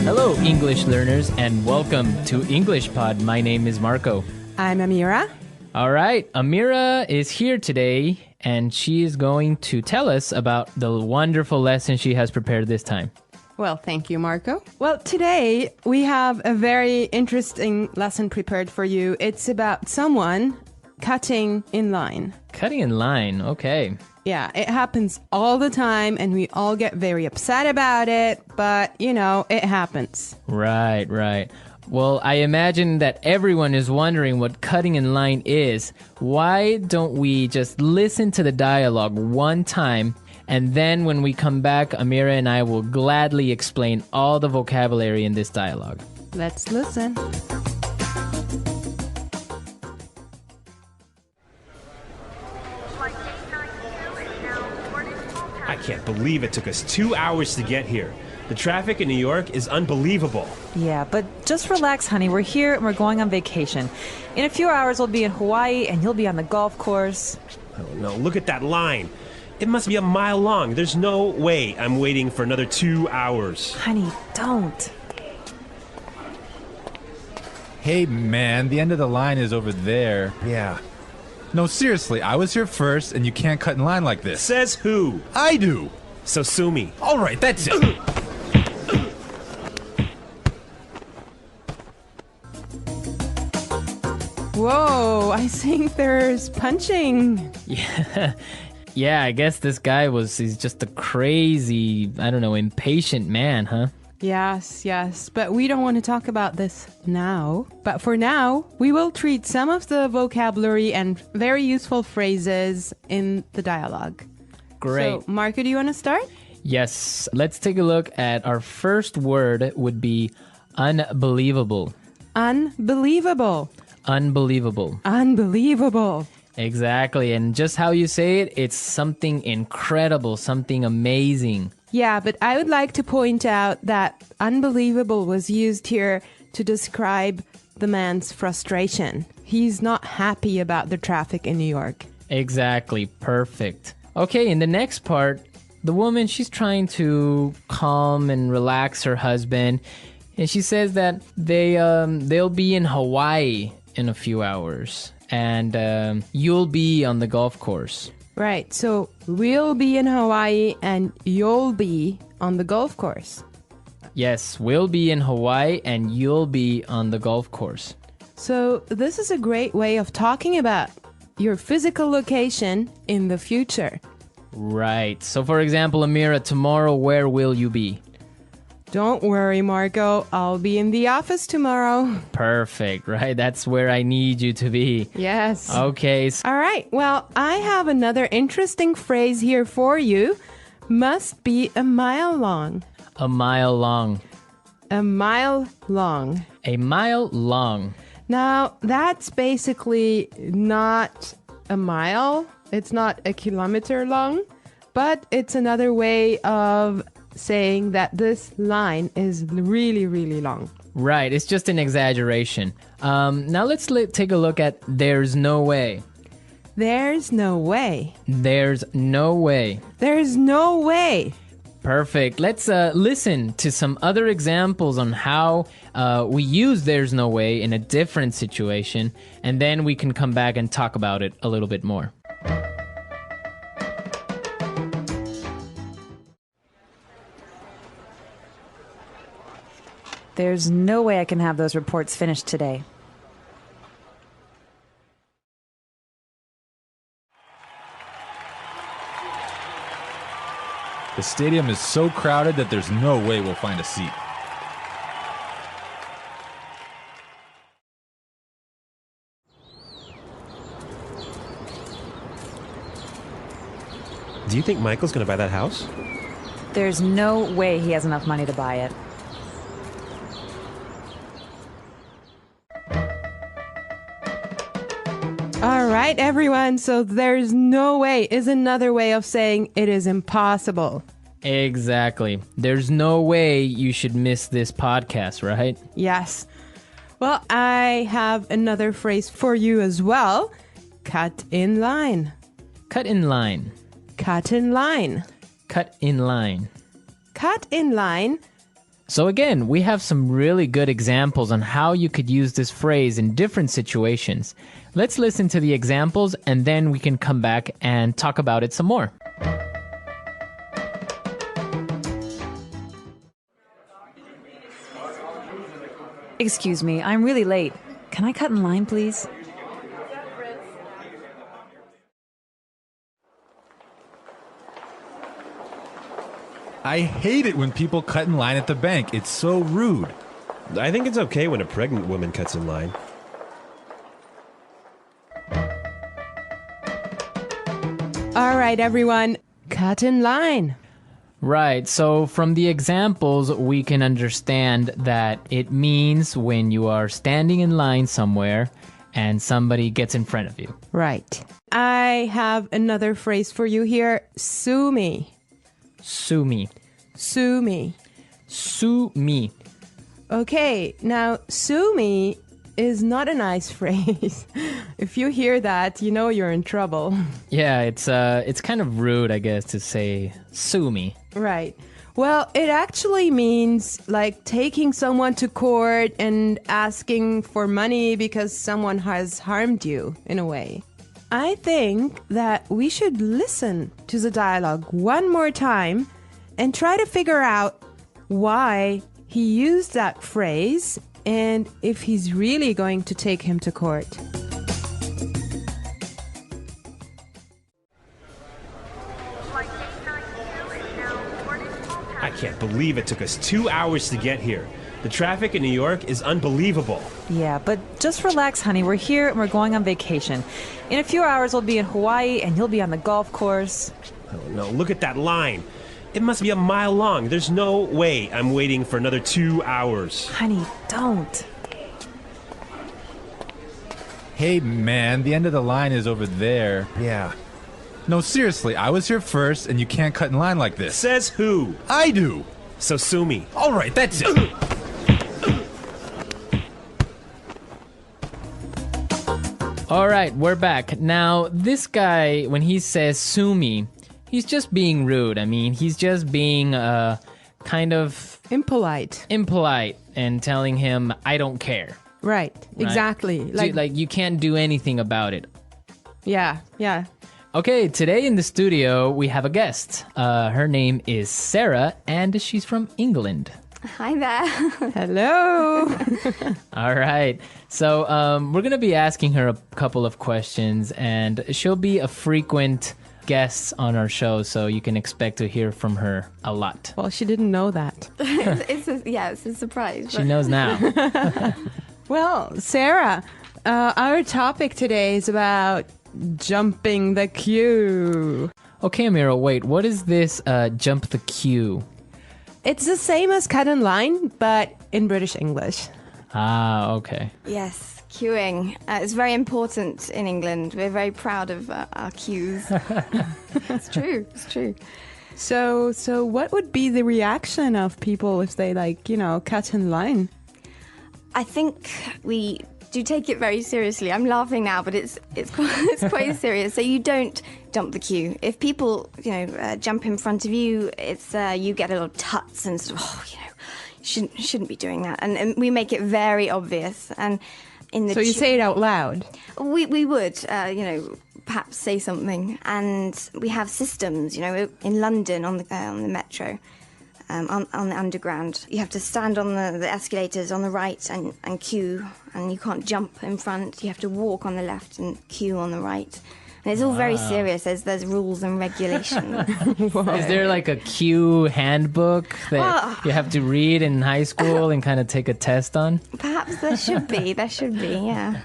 Hello, English learners, and welcome to English Pod. My name is Marco. I'm Amira. All right, Amira is here today, and she is going to tell us about the wonderful lesson she has prepared this time. Well, thank you, Marco. Well, today we have a very interesting lesson prepared for you. It's about someone cutting in line. Cutting in line, okay. Yeah, it happens all the time, and we all get very upset about it, but, it happens. Right. Well, I imagine that everyone is wondering what cutting in line is. Why don't we just listen to the dialogue one time, and then when we come back, Amira and I will gladly explain all the vocabulary in this dialogue. Let's listen. I can't believe it took us 2 hours to get here. The traffic in New York is unbelievable. Yeah, but just relax, honey. We're here and we're going on vacation. In a few hours, we'll be in Hawaii and you'll be on the golf course. Oh no, look at that line. It must be a mile long. There's no way I'm waiting for another 2 hours. Honey, don't. Hey, man, the end of the line is over there. Yeah. No, seriously, I was here first, and you can't cut in line like this. Says who? I do. So sue me. All right, that's it. Whoa, I think there's punching. Yeah, I guess this guy he's just a crazy, impatient man, huh? Yes, but we don't want to talk about this now. But for now, we will treat some of the vocabulary and very useful phrases in the dialogue. Great. So, Marco, do you want to start? Yes, let's take a look at our first word would be unbelievable. Unbelievable. Unbelievable. Unbelievable. Exactly, and just how you say it, it's something incredible, something amazing. Yeah, but I would like to point out that unbelievable was used here to describe the man's frustration. He's not happy about the traffic in New York. Exactly, perfect. Okay, in the next part, the woman, she's trying to calm and relax her husband, and she says that they'll be in Hawaii in a few hours, and you'll be on the golf course. Right, so we'll be in Hawaii and you'll be on the golf course. Yes, we'll be in Hawaii and you'll be on the golf course. So this is a great way of talking about your physical location in the future. Right. So for example, Amira, tomorrow where will you be? Don't worry, Marco. I'll be in the office tomorrow. Perfect, right? That's where I need you to be. Yes. Okay. All right. Well, I have another interesting phrase here for you. Must be a mile long. A mile long. A mile long. A mile long. Now, that's basically not a mile. It's not a kilometer long, but it's another way of saying that this line is really, really long. Right, it's just an exaggeration. Now let's take a look at there's no way. There's no way. There's no way. There's no way. Perfect. Let's listen to some other examples on how we use there's no way in a different situation, and then we can come back and talk about it a little bit more. There's no way I can have those reports finished today. The stadium is so crowded that there's no way we'll find a seat. Do you think Michael's gonna buy that house? There's no way he has enough money to buy it. All right, everyone. So there's no way is another way of saying it is impossible. Exactly. There's no way you should miss this podcast, right? Yes. Well, I have another phrase for you as well. Cut in line. Cut in line. Cut in line. Cut in line. Cut in line So again, we have some really good examples on how you could use this phrase in different situations. Let's listen to the examples and then we can come back and talk about it some more. Excuse me, I'm really late. Can I cut in line, please? I hate it when people cut in line at the bank. It's so rude. I think it's okay when a pregnant woman cuts in line. All right, everyone, cut in line. Right, so from the examples, we can understand that it means when you are standing in line somewhere and somebody gets in front of you. Right. I have another phrase for you here. Sue me. Sue me. Sue me. Sue me. Okay, now sue me is not a nice phrase. If you hear that, you know you're in trouble. Yeah, it's kind of rude, I guess, to say sue me. Right. Well, it actually means like taking someone to court and asking for money because someone has harmed you in a way. I think that we should listen to the dialogue one more time and try to figure out why he used that phrase and if he's really going to take him to court. I can't believe it took us 2 hours to get here. The traffic in New York is unbelievable. Yeah, but just relax, honey. We're here and we're going on vacation. In a few hours, we'll be in Hawaii and you'll be on the golf course. Oh no, look at that line. It must be a mile long. There's no way I'm waiting for another 2 hours. Honey, don't. Hey, man, the end of the line is over there. Yeah. No, seriously, I was here first, and you can't cut in line like this. Says who? I do. So sue me. All right, that's it. All right, we're back. Now, this guy, when he says sue me, he's just being rude. I mean, he's just being kind of Impolite. impolite and telling him, I don't care. Right. Exactly. Like you can't do anything about it. Yeah. Okay, today in the studio, we have a guest. Her name is Sarah, and she's from England. Hi there. Hello. All right. So we're going to be asking her a couple of questions, and she'll be a frequent guest on our show, so you can expect to hear from her a lot. Well, she didn't know that. it's a surprise. She knows now. Well, Sarah, our topic today is about jumping the queue. Okay, Amira, wait. What is this jump the queue? It's the same as cut in line, but in British English. Ah, okay. Yes, queuing. It's very important in England. We're very proud of our queues. It's true. So what would be the reaction of people if they cut in line? I think we do take it very seriously. I'm laughing now, but it's quite serious. So you don't jump the queue. If people jump in front of you, it's you get a lot of tuts and sort of, shouldn't be doing that. And we make it very obvious. And So you say it out loud. We would perhaps say something. And we have systems. In London on the metro. On the underground, you have to stand on the escalators on the right and queue, and you can't jump in front. You have to walk on the left and queue on the right. And it's all very serious. There's rules and regulations. Is there like a queue handbook that you have to read in high school and kind of take a test on? Perhaps there should be, yeah.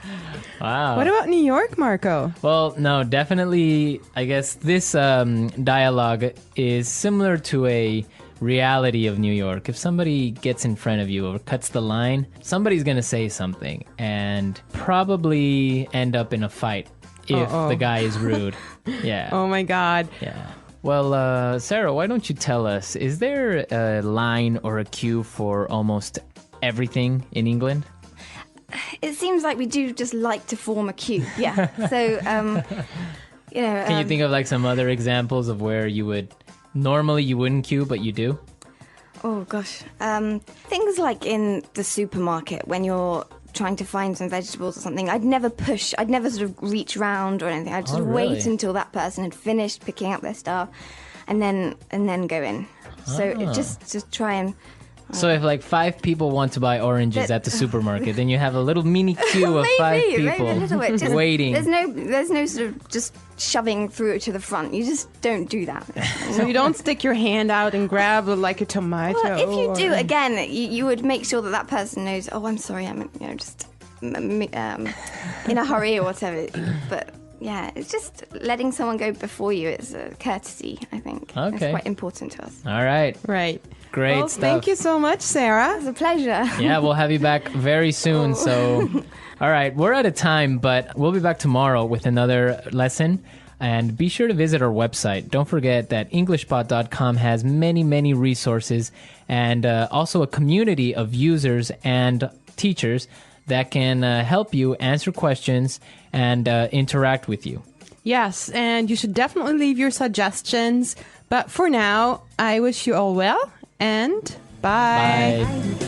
Wow. What about New York, Marco? Well, no, definitely, I guess this dialogue is similar to a reality of New York. If somebody gets in front of you or cuts the line, somebody's going to say something and probably end up in a fight if the guy is rude. Yeah. Oh my God. Yeah. Well, Sarah, why don't you tell us, is there a line or a queue for almost everything in England? It seems like we do just like to form a queue. Yeah. So, Can you think of like some other examples of where you would normally you wouldn't queue, but you do? Oh gosh, things like in the supermarket when you're trying to find some vegetables or something. I'd never sort of reach round or anything. I'd sort of wait until that person had finished picking up their stuff, and then go in. So just try and. So if like 5 people want to buy oranges at the supermarket, then you have a little mini queue of 5 people maybe a little bit. Just, waiting. There's no sort of just shoving through it to the front. You just don't do that. So you don't stick your hand out and grab like a tomato. Well, if you do, again, you would make sure that person knows. Oh, I'm sorry, I'm just in a hurry or whatever. But yeah, it's just letting someone go before you. It's a courtesy, I think. Okay. It's quite important to us. All right. Right. Great well, stuff. Thank you so much, Sarah. It's a pleasure. Yeah, we'll have you back very soon. So, all right, we're out of time, but we'll be back tomorrow with another lesson. And be sure to visit our website. Don't forget that EnglishPod.com has many, many resources and also a community of users and teachers that can help you answer questions and interact with you. Yes, and you should definitely leave your suggestions. But for now, I wish you all well and bye. Bye.